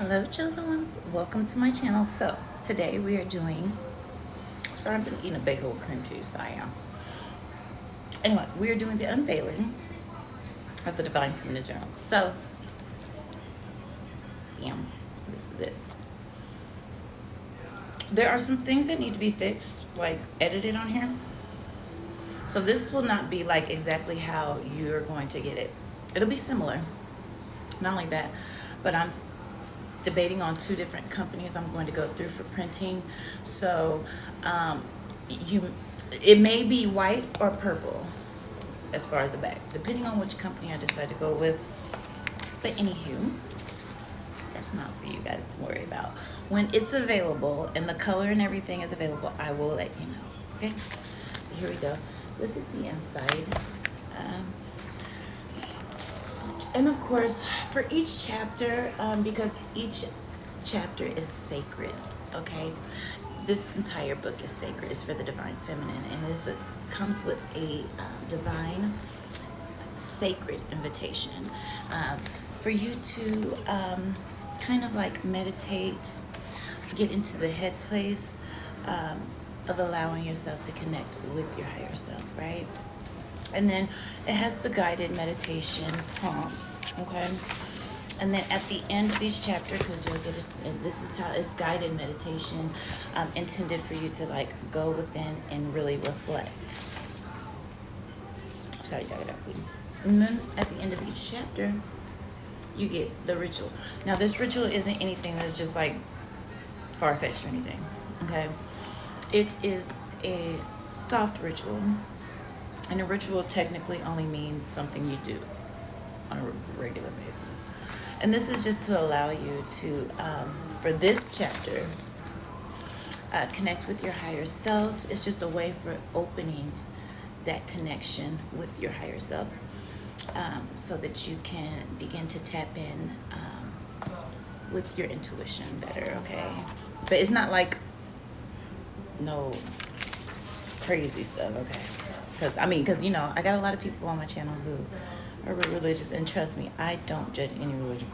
Hello, chosen ones. Welcome to my channel. So today we are doing. Sorry, I've been eating a big old cream cheese. I am. Anyway, we are doing the unveiling of the Divine Feminine Journal. So, this is it. There are some things that need to be fixed, like edited on here. So this will not be like exactly how you're going to get it. It'll be similar. Not only that, but I'm debating on two different companies I'm going to go through for printing. So it may be white or purple as far as the back, depending on which company I decide to go with. But anywho, that's not for you guys to worry about. When it's available and the color and everything is available, I will let you know. Okay, here we go. This is the inside. And of course, for each chapter, because each chapter is sacred, okay? This entire book is sacred. It's for the Divine Feminine, and it comes with a divine, sacred invitation for you to kind of like meditate, get into the head place of allowing yourself to connect with your higher self, right? And then it has the guided meditation prompts, okay? And then at the end of each chapter, because you'll get it, and this is how it's guided meditation, intended for you to like go within and really reflect. Sorry, I got it out for you. And then at the end of each chapter, you get the ritual. Now, this ritual isn't anything that's just like far-fetched or anything, okay? It is a soft ritual. And a ritual technically only means something you do on a regular basis. And this is just to allow you to, for this chapter, connect with your higher self. It's just a way for opening that connection with your higher self so that you can begin to tap in with your intuition better, okay? But it's not like no crazy stuff, okay? Because I got a lot of people on my channel who are religious, and trust me, I don't judge any religion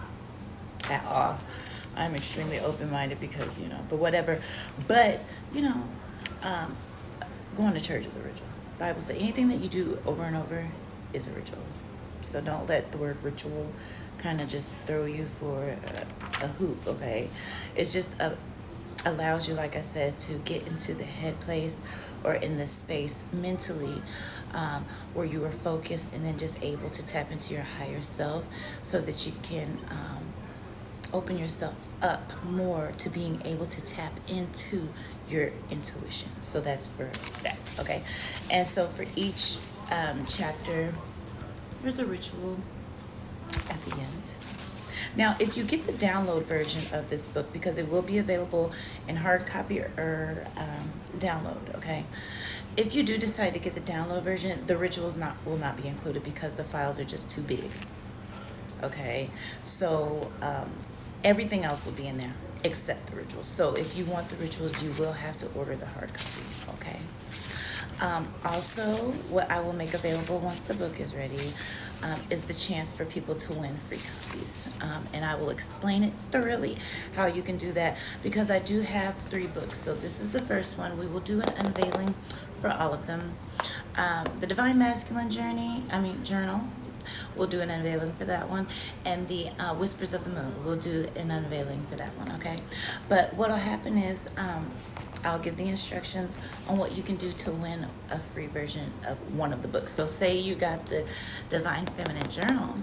at all. I'm extremely open-minded because, but whatever. But, going to church is a ritual. Bible says anything that you do over and over is a ritual. So don't let the word ritual kind of just throw you for a hoop, okay? It's just allows you, like I said, to get into the head place or in the space mentally where you are focused and then just able to tap into your higher self so that you can open yourself up more to being able to tap into your intuition. So that's for that, okay? And so for each chapter, there's a ritual at the end. Now, if you get the download version of this book, because it will be available in hard copy or download, okay? If you do decide to get the download version, the rituals will not be included because the files are just too big, okay? So everything else will be in there except the rituals. So if you want the rituals, you will have to order the hard copy, okay? Also, what I will make available once the book is ready is the chance for people to win free copies. And I will explain it thoroughly how you can do that because I do have 3 books. So this is the first one. We will do an unveiling for all of them. The Divine Masculine Journal, we'll do an unveiling for that one. And the Whispers of the Moon, we'll do an unveiling for that one, okay? But what will happen is I'll give the instructions on what you can do to win a free version of one of the books. So say you got the Divine Feminine Journal.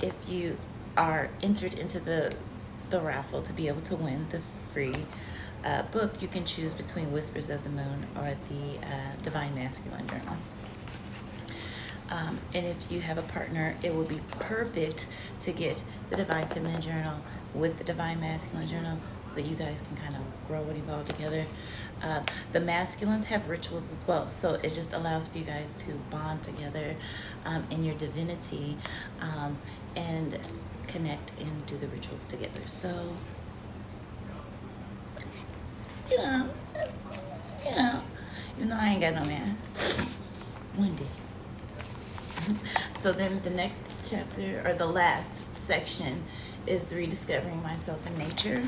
If you are entered into the raffle to be able to win the free book, you can choose between Whispers of the Moon or the Divine Masculine Journal. And if you have a partner, it will be perfect to get the Divine Feminine Journal with the Divine Masculine Journal so that you guys can kind of grow and evolve together. The masculines have rituals as well, so it just allows for you guys to bond together in your divinity and connect and do the rituals together. So, even though I ain't got no man, one day. So then the next chapter, or the last section, is rediscovering myself in nature,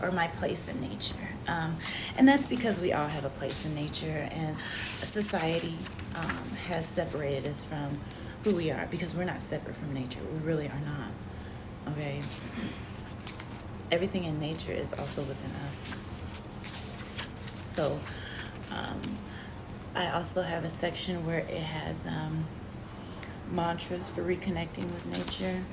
or my place in nature. And that's because we all have a place in nature, and society has separated us from who we are, because we're not separate from nature. We really are not. Okay? Everything in nature is also within us. So, I also have a section where it has mantras for reconnecting with nature.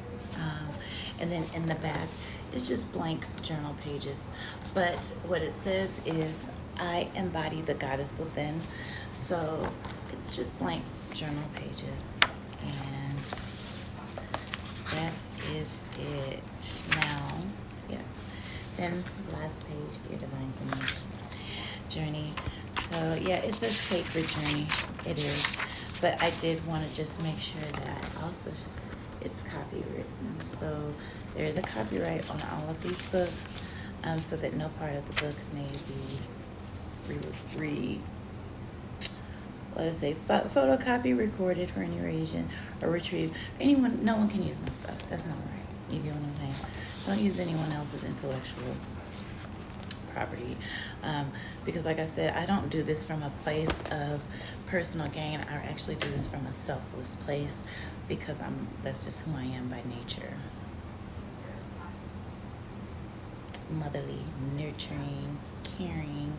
And then in the back, it's just blank journal pages. But what it says is, I embody the goddess within. So it's just blank journal pages. And that is it. Now, yeah. Then last page, your divine feminine journey. So yeah, it's a sacred journey. It is. But I did want to just make sure that also it's copywritten. So there is a copyright on all of these books, so that no part of the book may be photocopy, recorded for any reason, or retrieved. No one can use my stuff. That's not right. You get what I'm saying? Don't use anyone else's intellectual property, because like I said, I don't do this from a place of personal gain. I actually do this from a selfless place, because that's just who I am by nature. Motherly, nurturing, caring,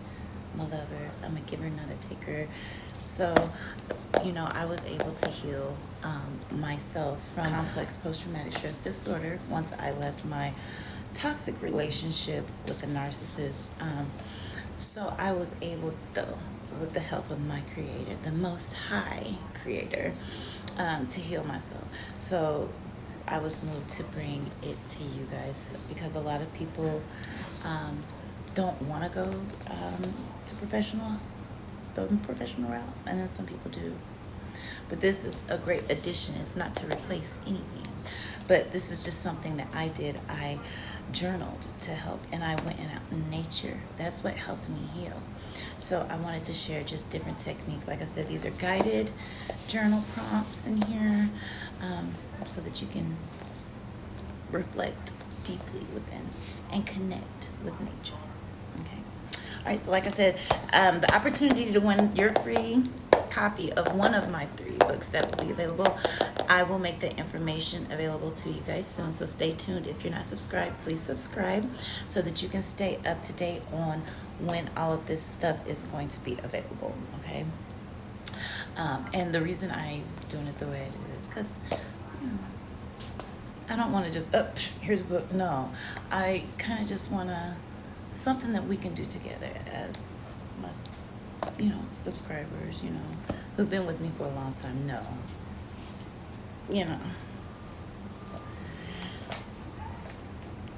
my lover. I'm a giver, not a taker. So, I was able to heal myself from complex post-traumatic stress disorder once I left my toxic relationship with a narcissist. So I was able, though, with the help of my creator, the most high creator, to heal myself. So I was moved to bring it to you guys, because a lot of people don't want to go to the professional route, and then some people do. But this is a great addition. It's not to replace anything, but this is just something that I did. I journaled to help, and I went out in nature. That's what helped me heal. So I wanted to share just different techniques. Like I said, these are guided journal prompts in here, so that you can reflect deeply within and connect with nature. Okay. All right. So like I said, the opportunity to win your free copy of one of my 3 books that will be available, I will make the information available to you guys soon. So stay tuned. If you're not subscribed, please subscribe, so that you can stay up to date on when all of this stuff is going to be available. Okay. And the reason I'm doing it the way I do it is because I don't want to just, here's a book. No, I kind of just want to, something that we can do together as my, subscribers, who've been with me for a long time know,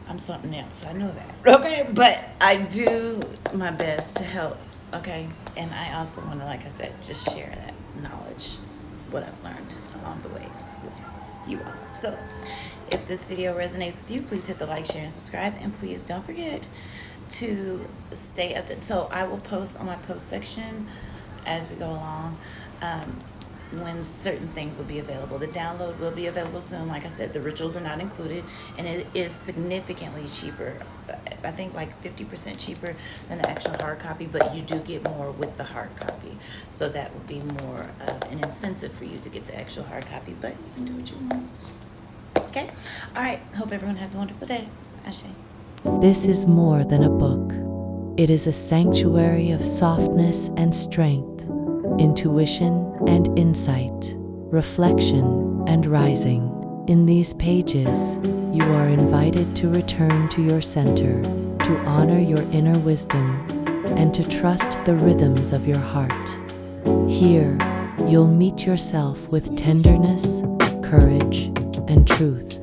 I'm something else. I know that. Okay. But I do my best to help. Okay. And I also want to, like I said, just share that knowledge, what I've learned along the way with you all. So if this video resonates with you, please hit the like, share, and subscribe. And please don't forget to stay up to, so I will post on my post section as we go along, when certain things will be available. The download will be available soon. Like I said, the rituals are not included, and it is significantly cheaper. I think like 50% cheaper than the actual hard copy, but you do get more with the hard copy. So that would be more of an incentive for you to get the actual hard copy, but you can do what you want. Okay? All right. Hope everyone has a wonderful day. Ashe. This is more than a book. It is a sanctuary of softness and strength, intuition and insight, reflection and rising. In these pages, you are invited to return to your center, to honor your inner wisdom, and to trust the rhythms of your heart. Here, you'll meet yourself with tenderness, courage, and truth.